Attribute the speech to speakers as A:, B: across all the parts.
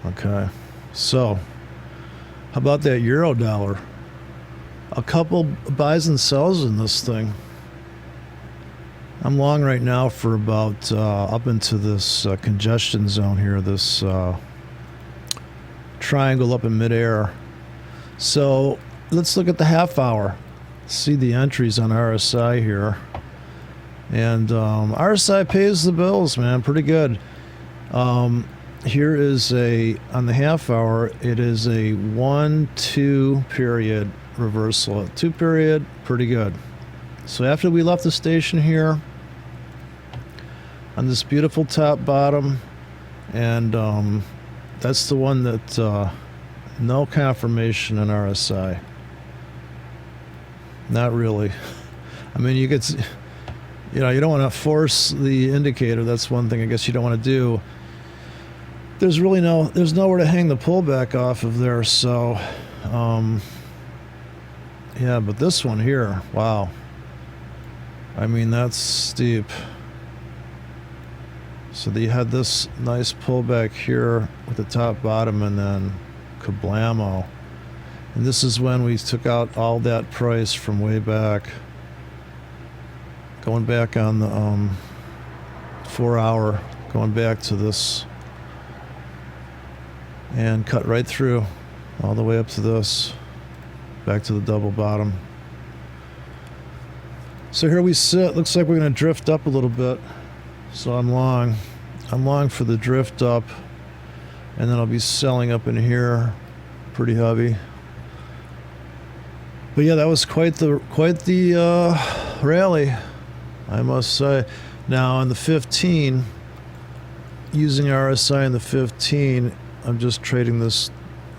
A: Okay, so how about that euro dollar? A couple buys and sells in this thing. I'm long right now for about up into this congestion zone here, this triangle up in midair. So let's look at the half hour. See the entries on RSI here. And RSI pays the bills, man, pretty good. Here is on the half hour, it is a 1-2 period reversal. 2 period, pretty good. So after we left the station here, on this beautiful top bottom, and that's the one that no confirmation in RSI. Not really. I mean, you could, you don't want to force the indicator. That's one thing I guess you don't want to do. There's nowhere to hang the pullback off of there. So, yeah, but this one here, wow. I mean, that's steep. So you had this nice pullback here with the top bottom, and then kablamo. And this is when we took out all that price from way back. Going back on the 4 hour, going back to this, and cut right through all the way up to this, back to the double bottom. So here we sit. Looks like we're going to drift up a little bit. So I'm long for the drift up, and then I'll be selling up in here pretty heavy. But yeah, that was quite the rally, I must say. Now on the 15, using RSI in the 15, I'm just trading this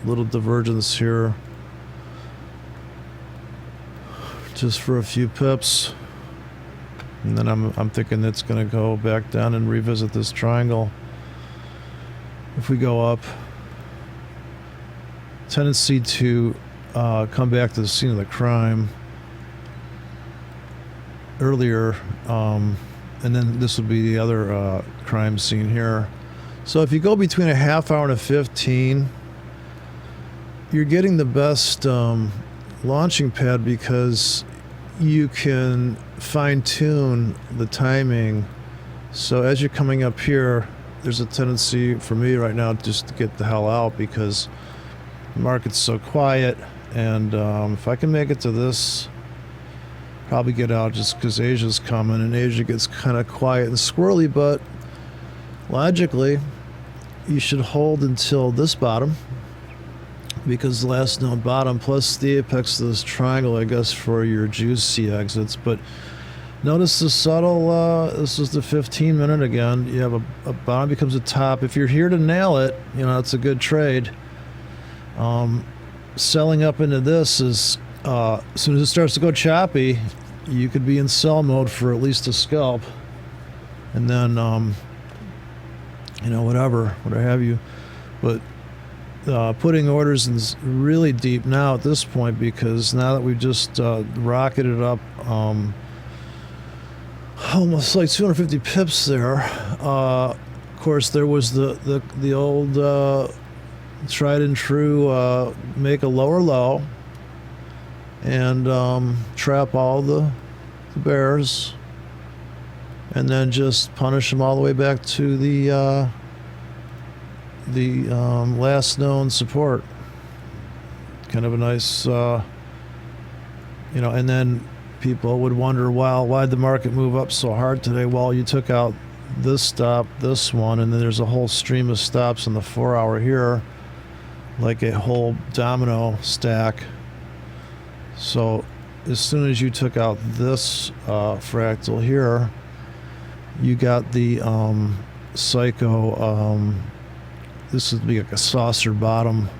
A: little divergence here just for a few pips. And then I'm thinking it's going to go back down and revisit this triangle. If we go up, tendency to come back to the scene of the crime earlier, and then this would be the other crime scene here. So if you go between a half hour and a 15, you're getting the best launching pad, because you can fine-tune the timing. So as you're coming up here, there's a tendency for me right now just to get the hell out, because the market's so quiet. And if I can make it to this, probably get out, just because Asia's coming, and Asia gets kind of quiet and squirrely. But logically, you should hold until this bottom, because the last known bottom plus the apex of this triangle, I guess, for your juicy exits. But notice the subtle, this is the 15 minute again. You have a bottom becomes a top. If you're here to nail it, it's a good trade. Selling up into this is, as soon as it starts to go choppy, you could be in sell mode for at least a scalp. And then, whatever have you. But putting orders in really deep now at this point, because now that we've just rocketed up almost like 250 pips there. Of course, there was the old tried and true make a lower low and trap all the bears, and then just punish them all the way back to the last known support. Kind of a nice, and then people would wonder, well, why'd the market move up so hard today? Well, you took out this stop, this one, and then there's a whole stream of stops in the 4 hour here, like a whole domino stack. So as soon as you took out this fractal here, you got the psycho, this would be like a saucer bottom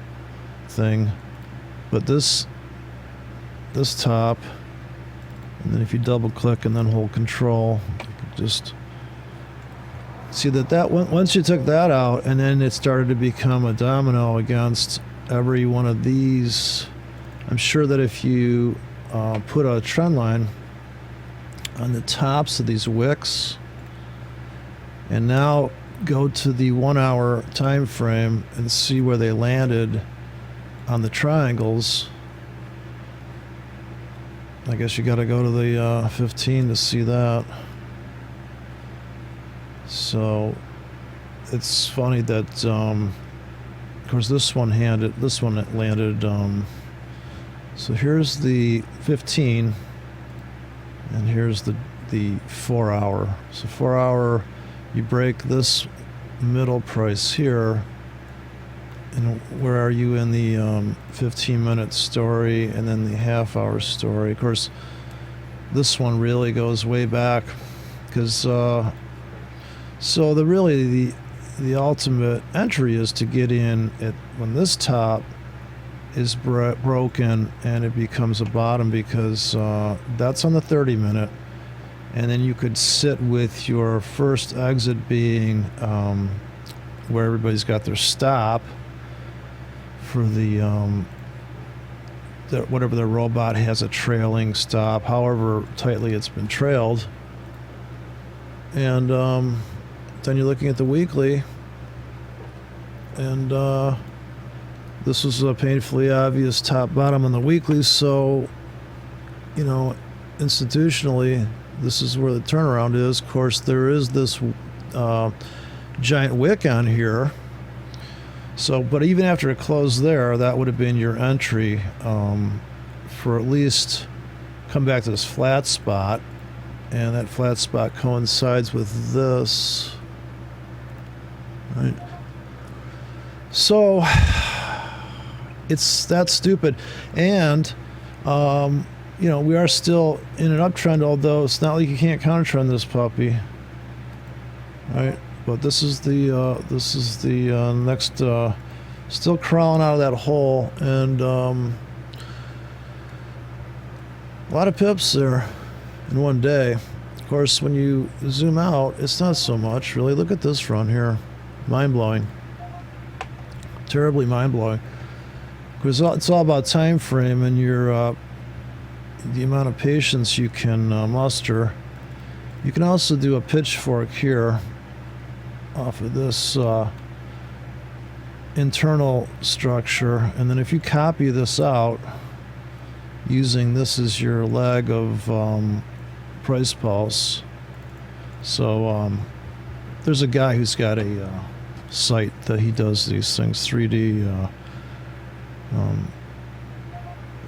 A: thing, but this top, and then if you double click and then hold control, just see that once you took that out, and then it started to become a domino against every one of these. I'm sure that if you put a trend line on the tops of these wicks, and now go to the 1 hour time frame and see where they landed on the triangles. I guess you got to go to the 15 to see that. So it's funny that, of course, this one landed. So here's the 15, and here's the 4 hour. So 4 hour, you break this middle price here. And where are you in the 15-minute story and then the half-hour story? Of course, this one really goes way back because so the ultimate entry is to get in at when this top is broken and it becomes a bottom, because that's on the 30-minute, and then you could sit with your first exit being where everybody's got their stop for the whatever their robot has a trailing stop, however tightly it's been trailed. And then you're looking at the weekly, and this was a painfully obvious top bottom on the weekly, so institutionally this is where the turnaround is. Of course, there is this giant wick on here. So, but even after it closed there, that would have been your entry for at least come back to this flat spot, and that flat spot coincides with this. Right. So it's that stupid, and we are still in an uptrend, although it's not like you can't countertrend this puppy. All right. But this is the next, still crawling out of that hole, and a lot of pips there in one day. Of course, when you zoom out, it's not so much really. Look at this run here, mind-blowing, terribly mind-blowing. Because it's all about time frame and your the amount of patience you can muster. You can also do a pitchfork here off of this internal structure, and then if you copy this out using this as your leg of price pulse. So there's a guy who's got a site that he does these things, 3D,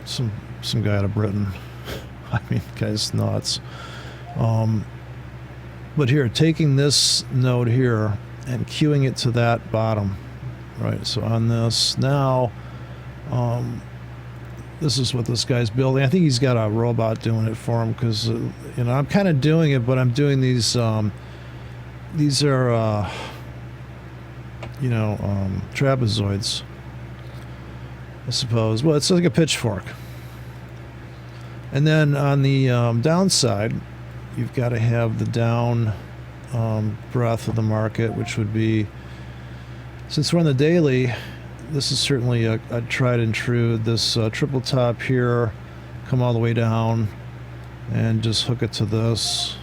A: some guy out of Britain. I mean, guy's nuts. But here, taking this node here and queuing it to that bottom, right? So on this now, this is what this guy's building. I think he's got a robot doing it for him, because I'm kind of doing it, but I'm doing these. These are trapezoids, I suppose. Well, it's like a pitchfork. And then on the downside, you've got to have the down breadth of the market, which would be, since we're on the daily, this is certainly a tried and true. This triple top here, come all the way down and just hook it to this.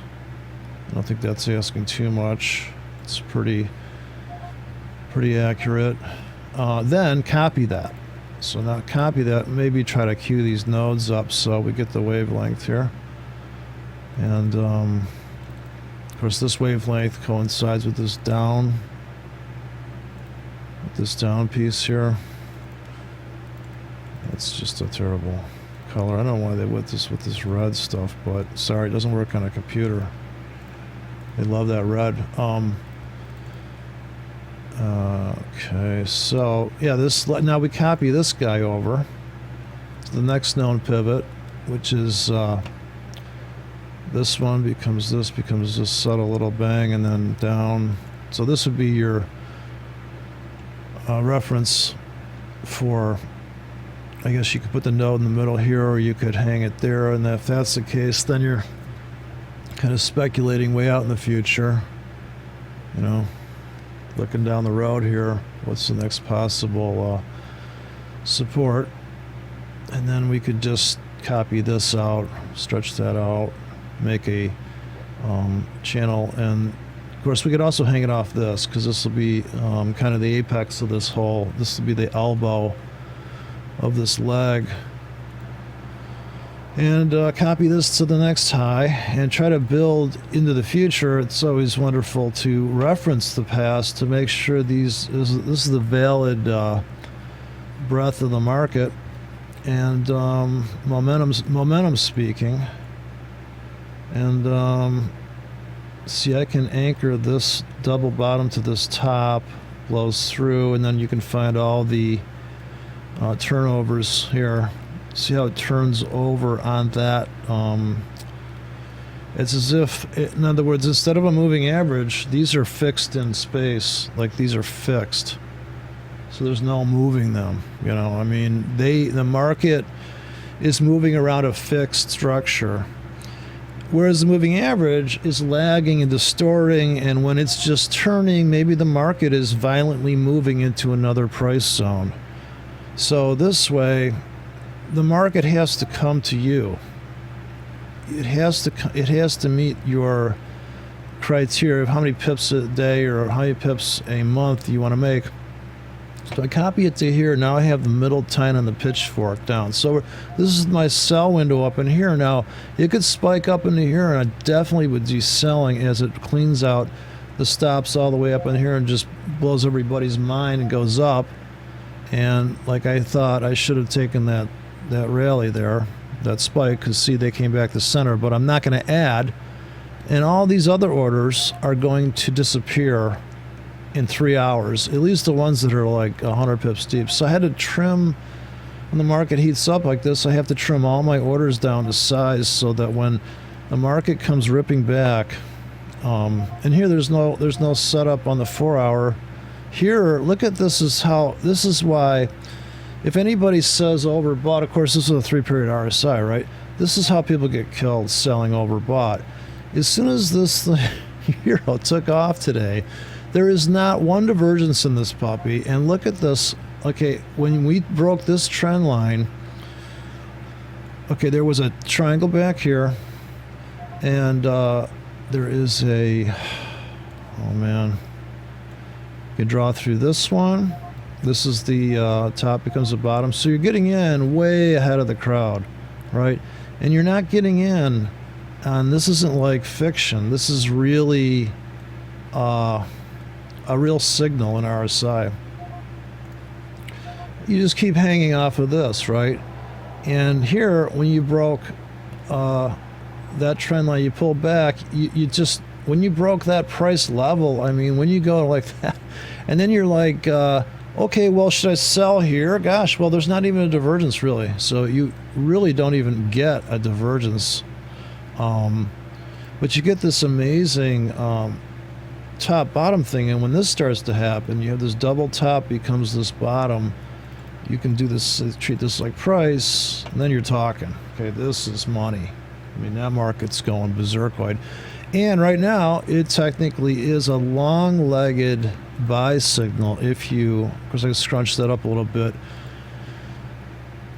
A: I don't think that's asking too much. It's pretty accurate. Then copy that. So now copy that, maybe try to queue these nodes up so we get the wavelength here. And of course this wavelength coincides with this down piece here. It's just a terrible color. I don't know why they went this with this red stuff, but sorry, it doesn't work on a computer. They love that red. Okay, so yeah, now we copy this guy over to the next known pivot, which is this one becomes this subtle little bang, and then down. So this would be your reference for, I guess you could put the node in the middle here, or you could hang it there, and if that's the case, then you're kind of speculating way out in the future, looking down the road here, what's the next possible support. And then we could just copy this out, stretch that out, make a channel, and of course, we could also hang it off this, because this will be kind of the apex of this whole, this will be the elbow of this leg. And copy this to the next high and try to build into the future. It's always wonderful to reference the past to make sure this is the valid breadth of the market and momentum speaking. And see, I can anchor this double bottom to this top, blows through, and then you can find all the turnovers here. See how it turns over on that. It's as if, in other words, instead of a moving average, these are fixed in space. Like, these are fixed. So there's no moving them. You know, I mean, the market is moving around a fixed structure. Whereas the moving average is lagging and distorting, and when it's just turning, maybe the market is violently moving into another price zone. So this way, the market has to come to you. It has to meet your criteria of how many pips a day or how many pips a month you want to make. So I copy it to here. Now I have the middle tine and the pitchfork down. So this is my sell window up in here. Now it could spike up into here, and I definitely would be selling as it cleans out the stops all the way up in here and just blows everybody's mind and goes up. And like I thought, I should have taken that rally there, that spike, because see, they came back to center, but I'm not going to add. And all these other orders are going to disappear in 3 hours, at least the ones that are like 100 pips deep. So I had to trim, when the market heats up like this, I have to trim all my orders down to size so that when the market comes ripping back, and here there's no setup on the 4 hour. Here, look at this is why, if anybody says overbought, of course, this is a 3-period RSI, right? This is how people get killed, selling overbought. As soon as this euro took off today, there is not one divergence in this puppy. And look at this. Okay, when we broke this trend line, okay, there was a triangle back here, and there is a, oh man, you can draw through this one. This is the top becomes the bottom. So you're getting in way ahead of the crowd, right? And you're not getting in, and this isn't like fiction. This is really a real signal in RSI. You just keep hanging off of this, right? And here, when you broke that trend line, you pull back, you just, when you broke that price level, I mean, when you go like that, and then you're like, okay, well, should I sell here? Gosh, well, there's not even a divergence, really. So you really don't even get a divergence. But you get this amazing top-bottom thing, and when this starts to happen, you have this double top becomes this bottom. You can do this, treat this like price, and then you're talking. Okay, this is money. I mean, that market's going berserkoid. And right now, it technically is a long-legged buy signal. If you, of course, I scrunched that up a little bit.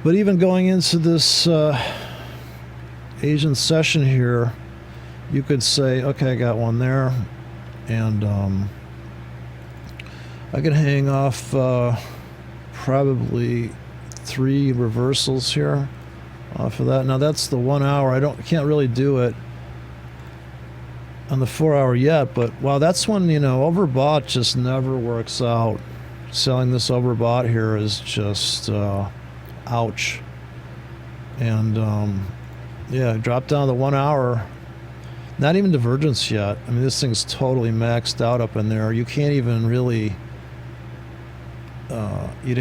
A: But even going into this Asian session here, you could say, okay, I got one there. And I could hang off probably 3 reversals here off of that. Now, that's the 1 hour. I can't really do it on the 4 hour yet, but wow, that's when, you know, overbought just never works out. Selling this overbought here is just ouch. And yeah, drop down the 1 hour, not even divergence yet. I mean, this thing's totally maxed out up in there. You can't even really you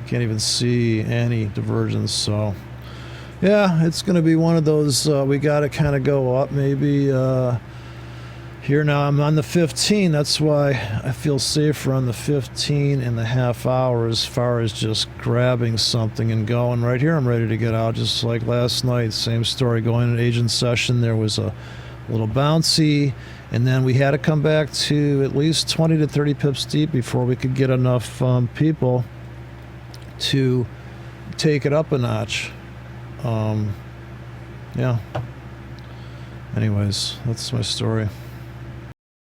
A: can't even see any divergence. So yeah, it's going to be one of those, we got to kind of go up maybe here. Now I'm on the 15. That's why I feel safer on the 15 and the half hour as far as just grabbing something and going. Right here, I'm ready to get out, just like last night. Same story, going in Asian session. There was a little bouncy, and then we had to come back to at least 20 to 30 pips deep before we could get enough people to take it up a notch. Yeah. Anyways, that's my story.